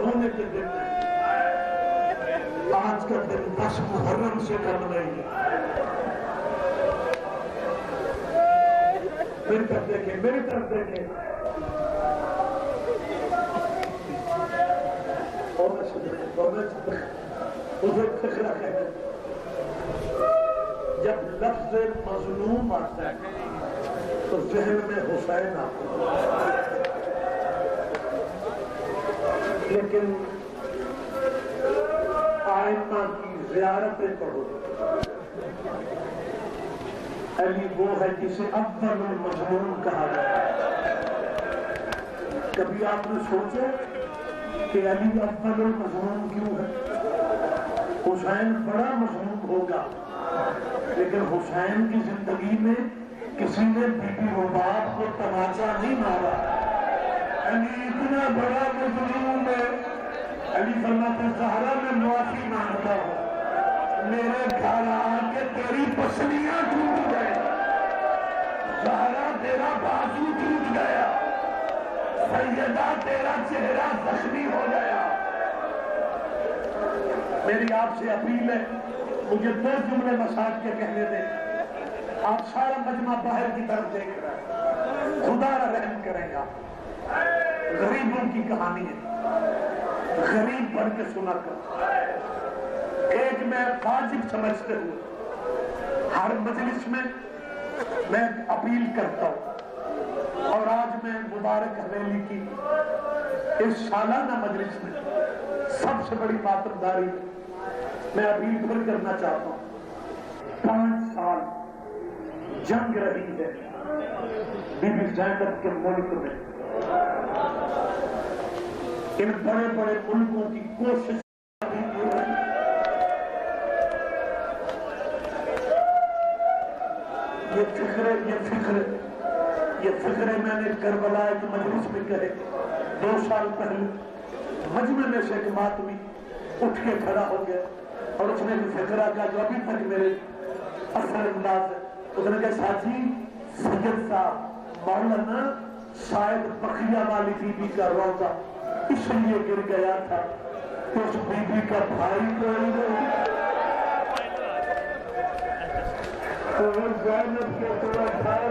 रोने के दिन आज का दिन 10 मुहर्रम से कम नहीं है। मेरी तरफ देखें, मेरी तरफ देखें। उसे फिक्रा कहते, जब लफ्ज़ मज़लूम आता है तो ज़हन में हुसैन आता है, लेकिन आइम्मा की ज़ियारतें पढ़ो। अली वो है जिसे अव्वल मज़लूम कहा जाता है। कभी आपने सोचा कि अली अव्वल मज़लूम क्यों है? हुसैन बड़ा मज़लूम होगा, लेकिन हुसैन की जिंदगी में किसी ने बीबी रुबाब को तमाचा नहीं मारा। अली इतना बड़ा मज़लूम है। अली फरमाते ज़हरा मैं माफी मांगता हूँ, मेरे घर आके तेरी पसलियां टूट गई, ज़हरा तेरा बाजू टूट गया, सैयदा तेरा चेहरा जख्मी हो गया। मेरी आपसे अपील है, मुझे 2 जुमले मसाज के कहने दें। आप सारा मजमा बाहर की तरफ देख रहे हैं, खुदा रहम करेगा। गरीबों की कहानी है, गरीब बढ़ के सुना कर। एक मैं वाजिब समझते हुए हर मजलिस में मैं अपील करता हूं, और आज मैं मुबारक हवेली की इस सालाना मजलिस में सबसे बड़ी मातमदारी मैं अपील फिर करना चाहता हूं। 5 साल जंग रही है बीबी ज़ैनब के मुल्क में। इन बड़े बड़े मुल्कों की कोशिश ये फिक्रे मैंने करबला की मजलिस में कहे। 2 साल पहले मजमे में से एक मातमी उठ के खड़ा हो गया और उसने फिक्रा का जो अभी तक मेरे असर अंदाज है, उसने कहा साथी सैयद साहब मौलाना शायद बखिया वाली बीबी का रोजा इसलिए गिर गया था कि उस बीबी का भाई कोई नहीं, तो ज़ैनब के थोड़ा भाई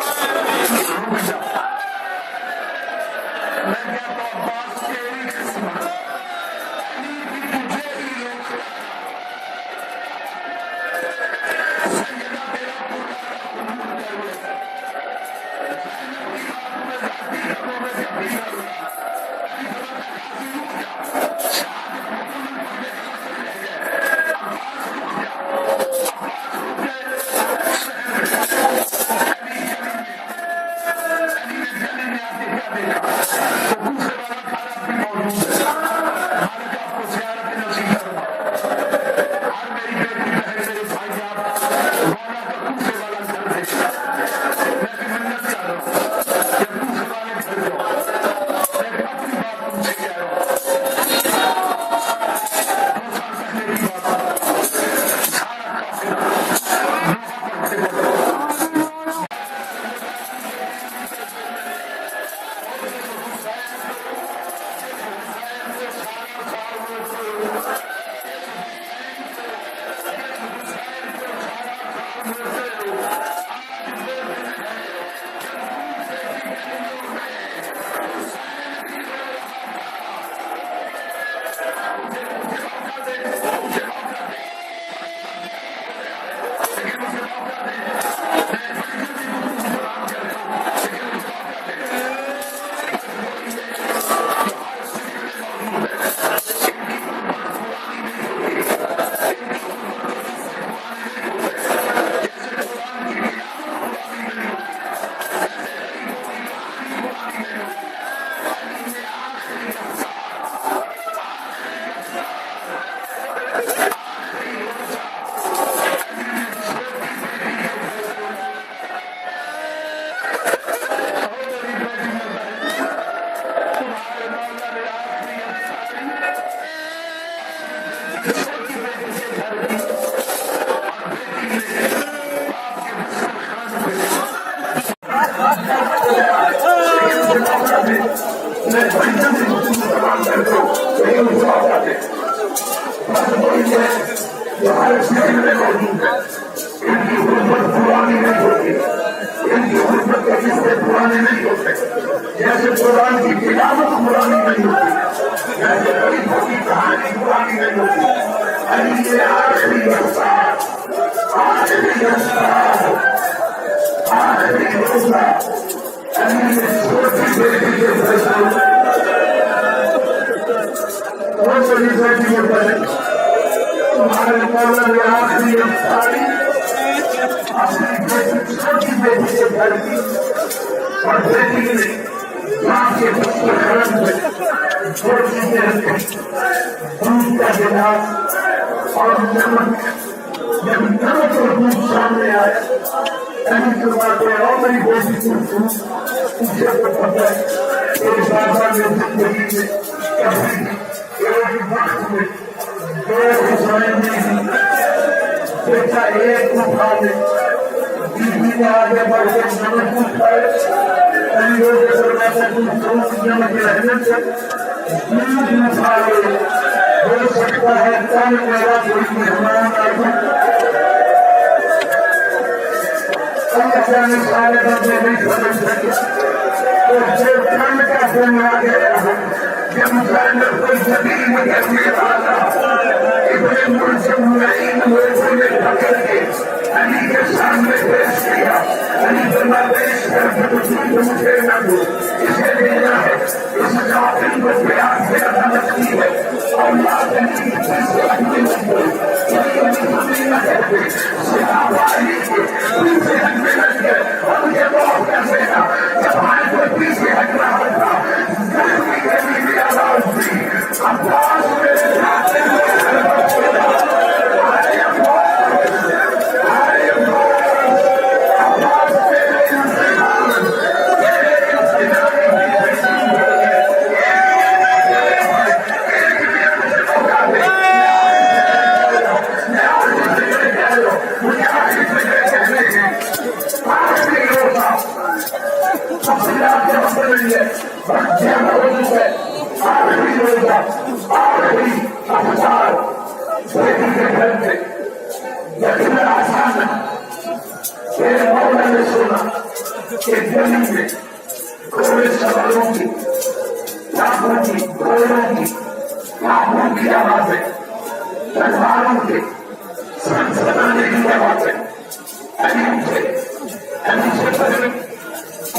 मैं कहता हूं अब्बास तेरी किस्मत तुझे ही लोग सैयदा तेरा जैसे कुरान की तिलावत पुरानी नहीं होती, जैसे गरीबों की कहानी पुरानी नहीं होती। अली ये आखिरी रोजा, आखिरी रोजा, अली ने छोटी बेटी के फैसलों बहुत बड़ी बेटी के फैसले तुम्हारे मौला ने आखिरी अफ्तारी अपनी बेटी छोटी बेटी के घर की और बेटी ने मां के बच्चे खड़न में छोटी देर दूध का गिलास और नमक, जब नमक और दूध सामने आया ऐसी शुरुआत और मेरी बेटी को उसे तो पता है एक बाबा ने जिंदगी में कभी एक वक्त में दो हुसैन नहीं, बेटा एक उठा ले, बीवी ने आगे बढ़ के नमक उठाए, नमक रहने से दूध उठा ले। हो सकता है कल मेरा कोई मेहमान आ जाए, सारे बंदे नहीं समझ सके तो जो ठंड का दिन आ गया है, जब मुसलमान कोई जमीन में गिरने वाला इतने मुल्ज़िम मुलायम लोगों ने पकड़ के अली के सामने पेश किया। अली बल्ला पेश करके मुझे न दो, इसे देना है, इस काफिल को प्यार से अदालत की है और लाभ अली से अपने न दो, इसलिए न करते सिहाबाई के पीछे हटने लग गए और मुझे बहुत कर देना। जब हमारे कोई पीछे हट रहा था, गर्मी के लिए आवाज थी, अब्बास मेरे साथ आसान है। मेरे मौला ने सुना एक जमीन में घोड़े सवारों की, लाखों की, घोड़ों की, लाखों की आवाजें, तलवारों के सनसनाने की आवाजें, अलीम से पहले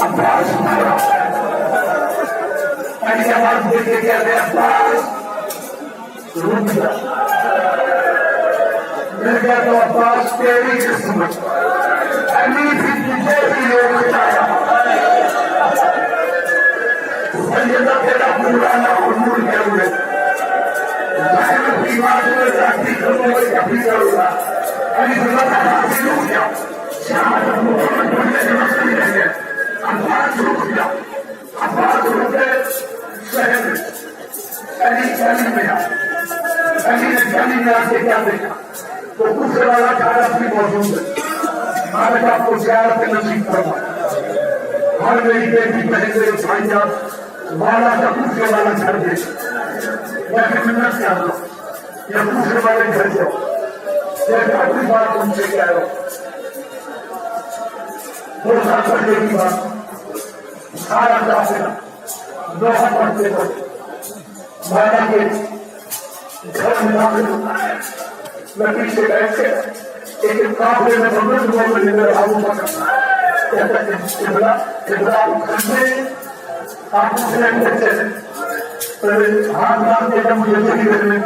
अब्बास मारा। अली आवाज देके कहते अब्बास रुक जा। मैं कहता अब्बास तेरी किस्मत, अली भी तुझे भी रोक जाया। सैयदा तेरा पुराना हुजूर के हुए मैं अपनी बात में जाती करूंगा कभी करूंगा। अली रुक जा, शहादत मुहम्मद बोलने के मसले नहीं है। अब्बास रुक जा, अब्बास रुके शहर में। अली गली में आ, अली ने गली में आके क्या देखा तो दूसरे वाला खाना भी मौजूद है। मालिक आपको ज़ियारत नसीब करवा। हर मेरी बेटी बहन मेरे भाइयां माला का दूसरे वाला घर दे। मैं मिन्नत कर रहा हूं या दूसरे वाले घर जाओ। जैसे अपनी बात उनसे कह रहा हूं, 2 साल पहले की बात, सारा काफिला लोहा पड़ते थे माला के घर में दाखिल होता है। मैं पीछे बैठ के एक काफिले में बंद हुआ मैंने मेरा हाथ उठा करता है। कहता है किबला किबला खंडे आप दूसरे बच्चे से पहले हाथ मार के जब मुझे सही करने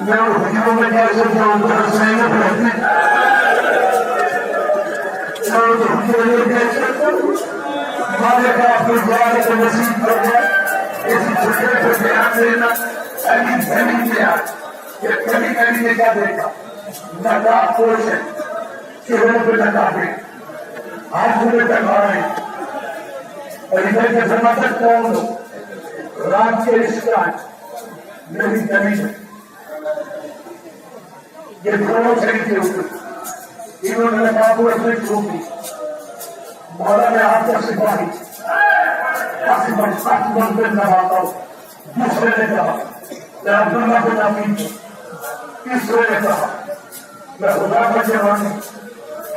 मैं उस हजीरों में कैसे जाऊँ तो सही में रहती मालिक आपको ज़ियारत नसीब कर दे। इसी छोटे पर ध्यान देना। अली गली में आ, ये गली गली में क्या देखा नकाब पोश है, चेहरे पे नकाबे, हाथों में तलवारें और इधर के समर्थक कौन हो? रात के रिश्ता मेरी गली में ये दोनों शरीर के ऊपर इन्होंने नकाब अपनी छोटी मौला ने आपका सिपाही नवाता हूं। दूसरे ने कहा मैं अब्दुल्ला को नामी। तीसरे ने कहा मैं खुदा का जवान हूं।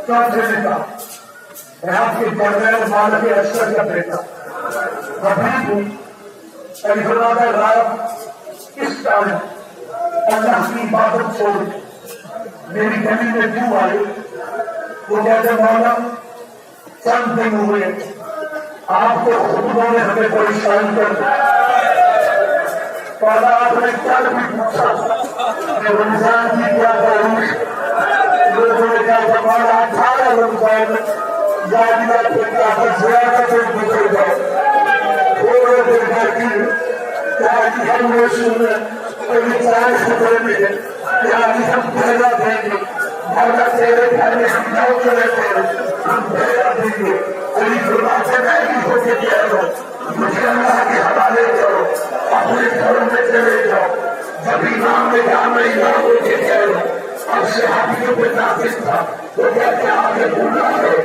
चौथे ने कहा मैं आपके जर्नैल माल के अशर का बेटा हबीब हूं। रात इस कारण अल्लाह की इबादत छोड़ मेरी गली में क्यों आए? वो कहते मौला चंद दिन हुए आपको खुदों ने हमें परेशान कर दिया। पहला आपने कल भी पूछा कि रमजान की क्या तारीख? लोगों ने कहा हमारा 18 रमजान जानिया के क्या ज़्यादा से गुजर गए। थोड़े देर बाकी क्या हमने सुना कभी 4 खबरें मिले क्या हम पहला देंगे मौला तेरे घर में हम जाओ चले हम पहला देंगे। कोई खुदा से नहीं होके कह दो मुझे अल्लाह के हवाले करो, अपने घरों में चले जाओ। जब इमाम ने कहा मैं इमाम होके कह दो अब से हाथियों पे नाफिज था तो क्या क्या आगे भूला है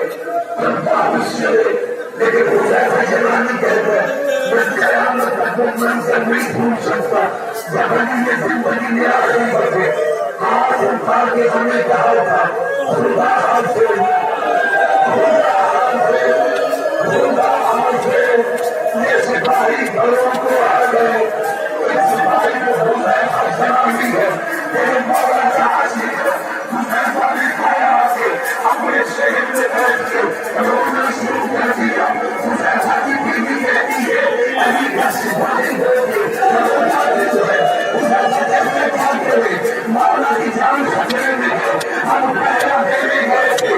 लेकिन हुजैफा यमानी कहते हैं मैं क़यामत तक वो मंज़र नहीं भूल सकता जब अली ने जिंदगी में आखिरी बचे हाथ उठा के हमें कहा था खुदा हाफिज़ ये सिपाही घरों को आ गए। इस सिपाही को हुजैफा सलामी है तेरे मौला का आशिक़ है। हुजैफा ने खाया आके अपने शहर में बैठ के रोना शुरू कर दिया। हुजैफा की बीवी कहती है अली का सिपाही होके रोना जो है हुजैफा कहते क्या करे मौला की जान खतरे में है हम पहला देने गए थे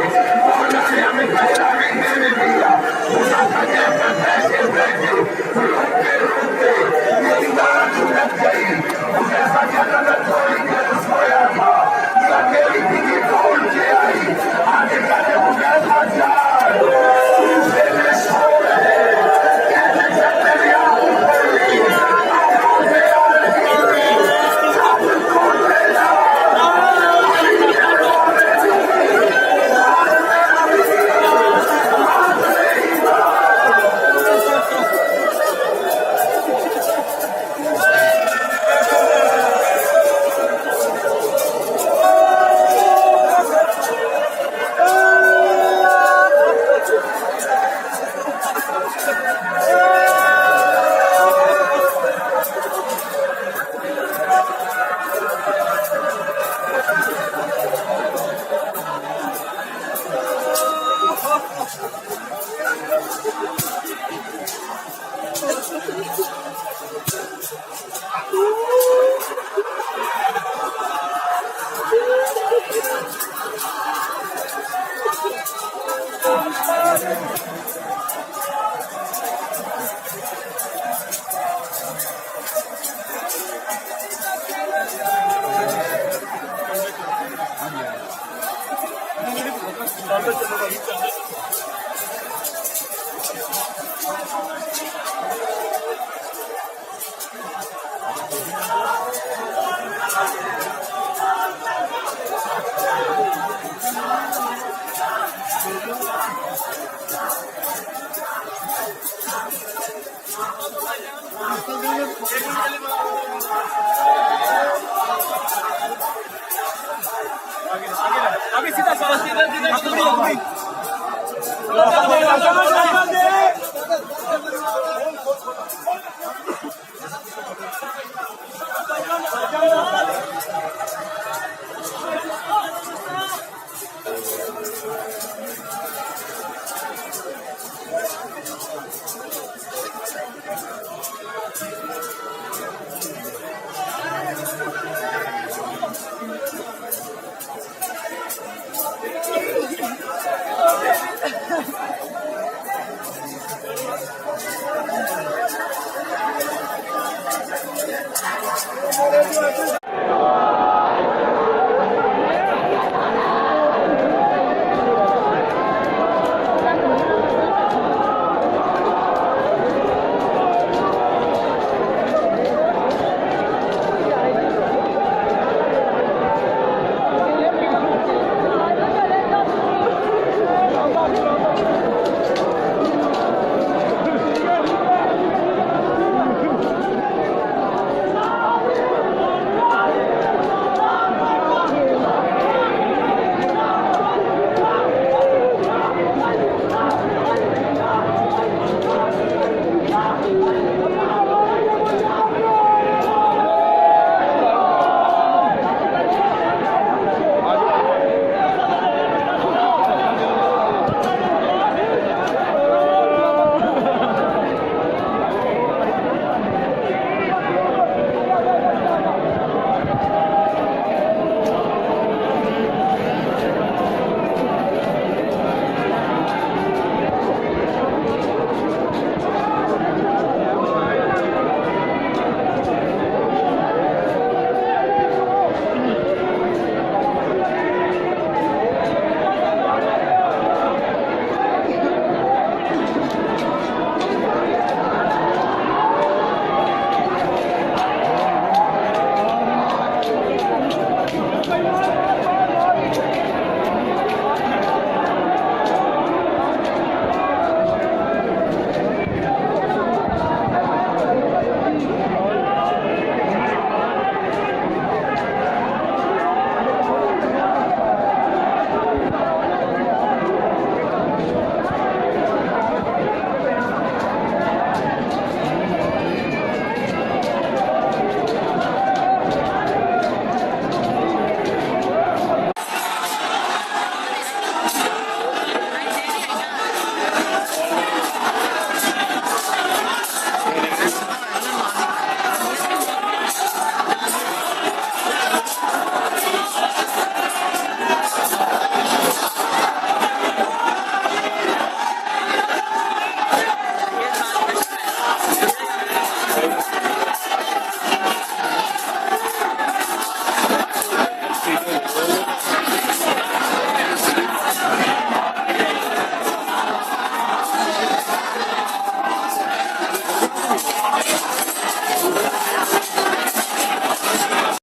आगे सीधा सीधा